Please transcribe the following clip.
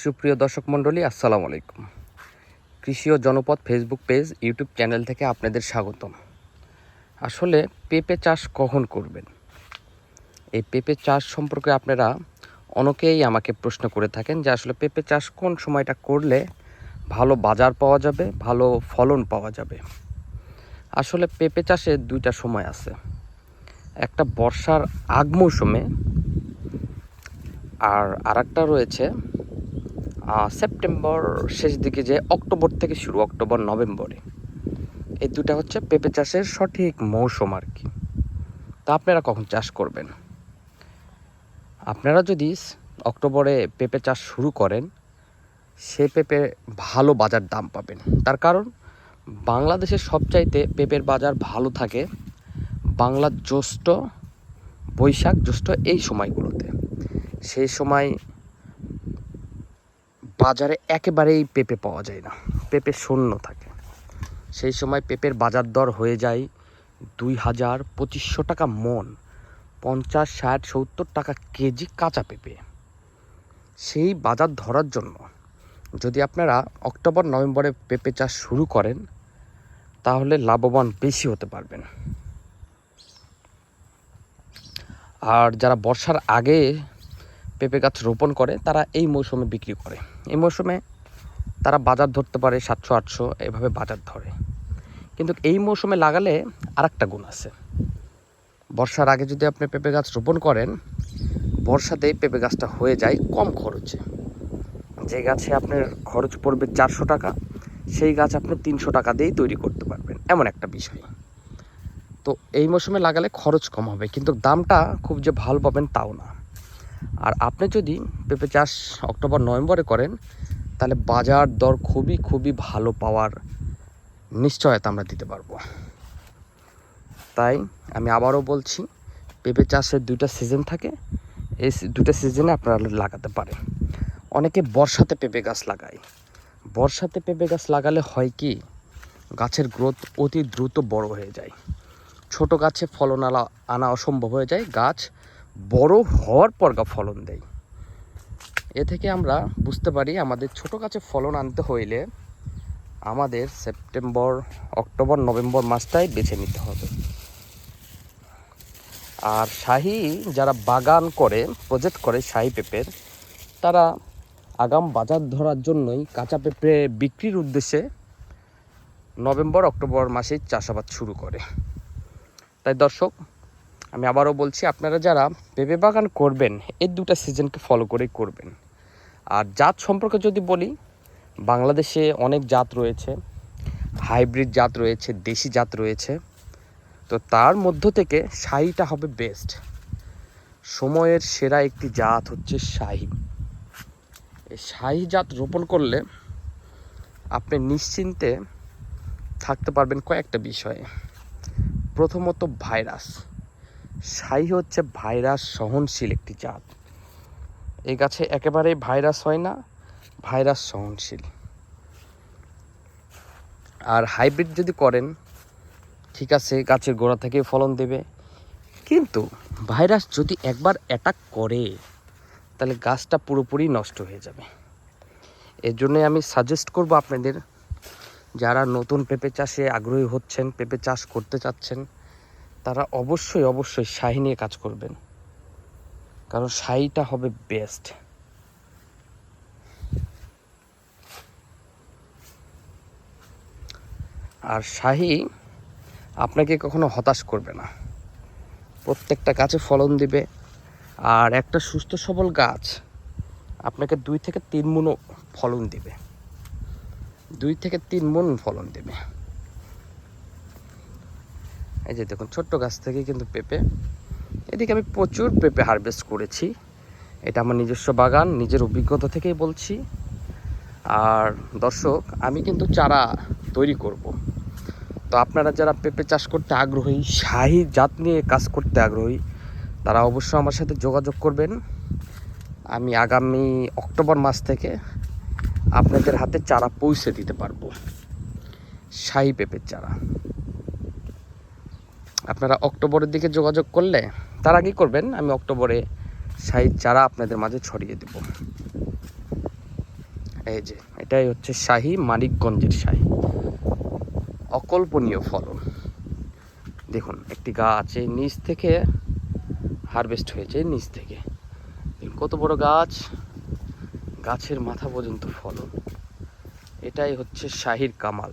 সুপ্রিয় দর্শক মণ্ডলী, আসসালামু আলাইকুম। কৃষি ও জনপদ ফেসবুক পেজ, ইউটিউব চ্যানেল থেকে আপনাদের স্বাগতম। আসলে পেঁপে চাষ কখন করবেন, এই পেঁপে চাষ সম্পর্কে আপনারা অনেকেই আমাকে প্রশ্ন করে থাকেন যে আসলে পেঁপে চাষ কোন সময়টা করলে ভালো বাজার পাওয়া যাবে, ভালো ফলন পাওয়া যাবে। আসলে পেঁপে চাষে দুইটা সময় আছে, একটা বর্ষার আগ মৌসুমে আর আরেকটা রয়েছে সেপ্টেম্বর শেষ দিকে, যে অক্টোবর থেকে শুরু, অক্টোবর নভেম্বরে। এই দুটা হচ্ছে পেঁপে চাষের সঠিক মৌসুম আর কি। তা আপনারা কখন চাষ করবেন? আপনারা যদি অক্টোবরে পেঁপে চাষ শুরু করেন, সে পেঁপে ভালো বাজার দাম পাবেন। তার কারণ বাংলাদেশের সবচাইতে পেঁপের বাজার ভালো থাকে বাংলার জ্যৈষ্ঠ, বৈশাখ, জ্যৈষ্ঠ এই সময়গুলোতে। সেই সময় বাজারে একেবারেই পেঁপে পাওয়া যায় না, পেঁপে শূন্য থাকে। সেই সময় পেঁপের বাজার দর হয়ে যায় 2000-2500 টাকা মন, 50-60-70 টাকা কেজি কাঁচা পেঁপে। সেই বাজার ধরার জন্য যদি আপনারা অক্টোবর নভেম্বরে পেঁপে চাষ শুরু করেন, তাহলে লাভবান বেশি হতে পারবেন। আর যারা বর্ষার আগে পেঁপে গাছ রোপণ করে, তারা এই মৌসুমে বিক্রি করে। এই মৌসুমে তারা বাজার ধরতে পারে 700-800, এভাবে বাজার ধরে। কিন্তু এই মৌসুমে লাগালে আরেকটা গুণ আছে, বর্ষার আগে যদি আপনি পেঁপে গাছ রোপণ করেন, বর্ষাতেই পেঁপে গাছটা হয়ে যায় কম খরচে। যে গাছে আপনার খরচ পড়বে 400 টাকা, সেই গাছ আপনি 300 টাকা দিয়েই তৈরি করতে পারবেন, এমন একটা বিষয়। তো এই মৌসুমে লাগালে খরচ কম হবে, কিন্তু দামটা খুব যে ভালো পাবেন তাও না। আর আপনি যদি পেঁপে চাষ অক্টোবর নভেম্বরে করেন, তাহলে বাজার দর খুবই ভালো পাওয়ার নিশ্চয়তা আমরা দিতে পারবো। তাই আমি আবারও বলছি, পেঁপে চাষের দুইটা সিজন থাকে, এই দুটো সিজনে আপনারা লাগাতে পারেন। অনেকে বর্ষাতে পেঁপে গাছ লাগায়। বর্ষাতে পেঁপে গাছ লাগালে হয় কি, গাছের গ্রোথ অতি দ্রুত বড় হয়ে যায়, ছোট গাছে ফলন আনা অসম্ভব হয়ে যায়, গাছ বড় হওয়ার পর ফলন দেয়। এ থেকে আমরা বুঝতে পারি আমাদের ছোট গাছে ফলন আনতে হইলে আমাদের সেপ্টেম্বর, অক্টোবর, নভেম্বর মাসটাই বেছে নিতে হবে। আর শাহী যারা বাগান করে, প্রজেক্ট করে শাহী পেঁপের, তারা আগাম বাজার ধরার জন্যই কাঁচা পেঁপে বিক্রির উদ্দেশ্যে নভেম্বর, অক্টোবর মাসেই চাষাবাদ শুরু করে। তাই দর্শক, আমি আবারও বলছি, আপনারা যারা পেঁপে বাগান করবেন, এই দুটা সিজনকে ফলো করেই করবেন। আর জাত সম্পর্কে যদি বলি, বাংলাদেশে অনেক জাত রয়েছে, হাইব্রিড জাত রয়েছে, দেশি জাত রয়েছে। তো তার মধ্য থেকে শাহীটা হবে বেস্ট। সময়ের সেরা একটি জাত হচ্ছে শাহী। এই শাহী জাত রোপণ করলে আপনি নিশ্চিন্তে থাকতে পারবেন কয়েকটা বিষয়ে। প্রথমত ভাইরাস। শাহী হচ্ছে ভাইরাস সহনশীল একটি জাত। এই গাছে একেবারেই ভাইরাস হয় না, ভাইরাস সহনশীল। আর হাইব্রিড যদি করেন, ঠিক আছে, গাছের গোড়া থেকে ফলন দেবে, কিন্তু ভাইরাস যদি একবার অ্যাটাক করে, তাহলে গাছটা পুরোপুরি নষ্ট হয়ে যাবে। এর জন্যে আমি সাজেস্ট করব আপনাদের, যারা নতুন পেঁপে চাষে আগ্রহী হচ্ছেন, পেঁপে চাষ করতে চাচ্ছেন, তারা অবশ্যই শাহী নিয়ে কাজ করবেন, কারণ শাহীটা হবে বেস্ট। আর শাহী আপনাকে কখনো হতাশ করবে না, প্রত্যেকটা গাছে ফলন দিবে। আর একটা সুস্থ সবল গাছ আপনাকে 2 থেকে 3 মণও ফলন দিবে, 2 থেকে 3 মণ ফলন দেবে। এই যে দেখুন, ছোট্ট গাছ থেকে কিন্তু পেঁপে, এদিকে আমি প্রচুর পেঁপে হারভেস্ট করেছি। এটা আমার নিজস্ব বাগান, নিজের অভিজ্ঞতা থেকেই বলছি। আর দর্শক, আমি কিন্তু চারা তৈরি করব। তো আপনারা যারা পেঁপে চাষ করতে আগ্রহী, শাহী জাত নিয়ে কাজ করতে আগ্রহী, তারা অবশ্যই আমার সাথে যোগাযোগ করবেন। আমি আগামী অক্টোবর মাস থেকে আপনাদের হাতে চারা পৌঁছে দিতে পারবো, শাহী পেঁপের চারা। আপনারা অক্টোবরের দিকে যোগাযোগ করলে, তার আগেই করবেন, আমি অক্টোবরে শাহী চারা আপনাদের মাঝে ছড়িয়ে দেব। এই যে এটাই হচ্ছে শাহী, মানিকগঞ্জের শাহী। অকল্পনীয় ফলন। দেখুন একটি গাছ এই নিচ থেকে হারভেস্ট হয়েছে, নিচ থেকে কত বড় গাছ, গাছের মাথা পর্যন্ত ফলন। এটাই হচ্ছে শাহীর কামাল।